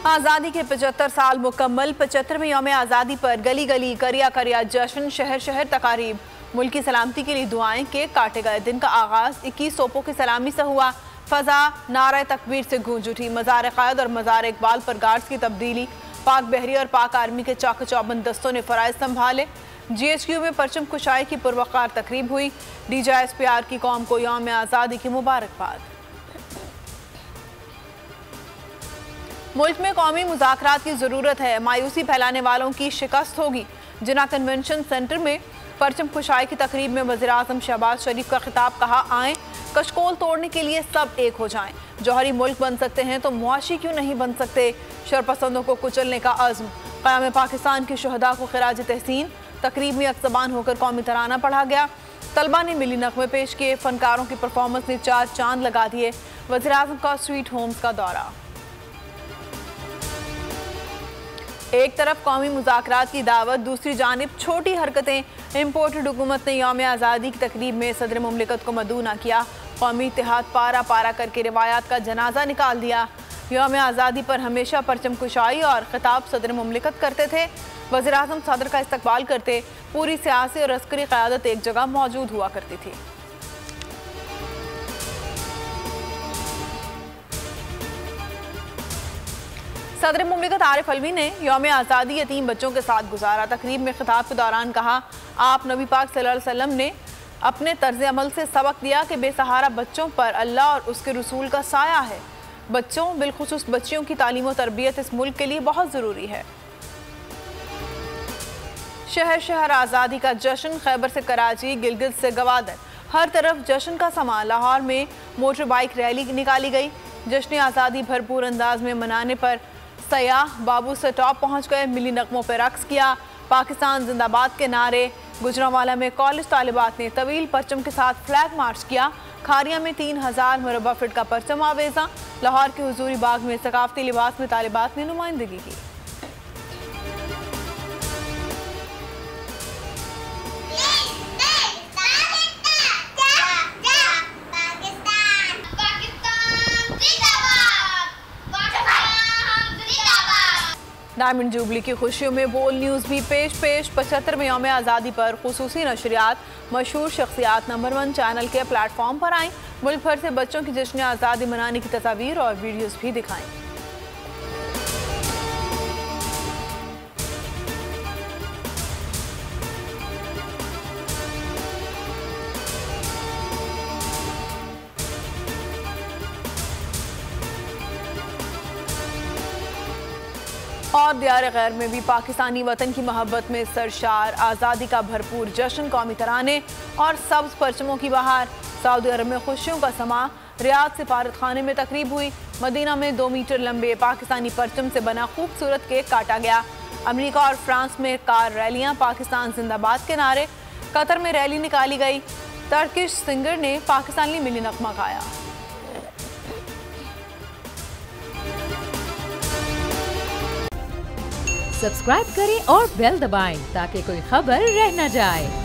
आज़ादी के 75 साल मुकम्मल। 75वें यौम आज़ादी पर गली गली करिया करिया जश्न, शहर शहर तकारीब, मुल्क की सलामती के लिए दुआएं, केक काटे गए। दिन का आगाज 21 तोपों की सलामी से हुआ। फजा नारे तकबीर से गूंज उठी। मज़ार क़ायद और मज़ार इकबाल पर गार्ड्स की तब्दीली। पाक बहरी और पाक आर्मी के चाक चौबंद दस्तों ने फ़राइज़ संभाले। GHQ में परचम कुशाई की पुरवकार तकरीब हुई। DJSPR की कौम को यौम आज़ादी की मुबारकबाद। मुल्क में कौमी मुज़ाकरात की ज़रूरत है, मायूसी फैलाने वालों की शिकस्त होगी। जिना कन्वेंशन सेंटर में परचम कुशाई की तकरीब में वज़ीर-ए-आज़म शहबाज शरीफ का खिताब। कहा, आएँ कशकोल तोड़ने के लिए सब एक हो जाएं। जौहरी मुल्क बन सकते हैं तो मुआशी क्यों नहीं बन सकते। शरपसंदों को कुचलने का अज़्म। क़याम पाकिस्तान के शुहदा को खिराज तहसीन। तकरीब में यकज़बान होकर कौमी तराना पढ़ा गया। तलबा ने मिली नग़मे पेश किए। फ़नकारों की परफॉर्मेंस ने 4 चांद लगा दिए। वज़ीर-ए-आज़म का स्वीट होम्स का दौरा। एक तरफ कौमी मुज़ाकरात की दावत, दूसरी जानिब छोटी हरकतें। इम्पोर्टेड हुकूमत ने यौम आज़ादी की तकरीब में सदर मुमलिकत को मदऊ न किया। कौमी इत्तेहाद पारा पारा करके रिवायात का जनाजा निकाल दिया। यौम आज़ादी पर हमेशा परचम कुशाई और खिताब सदर मुमलिकत करते थे। वज़ीर-ए-आज़म सदर का इस्तकबाल करते। पूरी सियासी और अस्करी क़यादत एक जगह मौजूद हुआ करती थी। सदर मुमलिकत आरिफ अलवी ने यौम आज़ादी यतीम बच्चों के साथ गुजारा। तकरीब में खिताब के दौरान कहा, आप नबी पाक सल्लल्लाहु अलैहि वसल्लम ने अपने तर्ज अमल से सबक दिया कि बेसहारा बच्चों पर अल्लाह और उसके रसूल का साया है। बच्चों, बिलखुसूस बच्चियों की तालीम और तरबियत इस मुल्क के लिए बहुत ज़रूरी है। शहर शहर आज़ादी का जश्न। खैबर से कराची, गिलगित से गवादर, हर तरफ जश्न का समा। लाहौर में मोटर बाइक रैली निकाली गई। जश्न आज़ादी भरपूर अंदाज में मनाने पर सयाह बाबू से टॉप पहुँच गए। मिली नगमों पर रक्स किया। पाकिस्तान जिंदाबाद के नारे। गुजरांवाला में कॉलेज तालिबात ने तवील परचम के साथ फ्लैग मार्च किया। खारिया में 3000 मुरब्बा फीट का परचम आवेजा। लाहौर के हुजूरी बाग में सकाफती लिबास में तालिबात ने नुमाइंदगी की। डायमंड जुबली की खुशियों में बोल न्यूज़ भी पेश 75वें यौम आज़ादी पर खुसूसी नशरियात। मशहूर शख्सियात नंबर 1 चैनल के प्लेटफॉर्म पर आईं। मुल्क भर से बच्चों की जश्न आज़ादी मनाने की तस्वीर और वीडियोज़ भी दिखाएं। और दियार गैर में भी पाकिस्तानी वतन की मोहब्बत में सरशार। आज़ादी का भरपूर जश्न, कौमी तराने और सब्ज़ परचमों की बहार। सऊदी अरब में खुशियों का समा। रियाद सिफारत खाने में तकरीब हुई। मदीना में 2 मीटर लंबे पाकिस्तानी परचम से बना खूबसूरत केक काटा गया। अमेरिका और फ्रांस में कार रैलियां। पाकिस्तान जिंदाबाद के नारे। कतर में रैली निकाली गई। टर्किश सिंगर ने पाकिस्तानी मिली नगमा गाया। सब्सक्राइब करें और बेल दबाएं ताकि कोई खबर रह न जाए।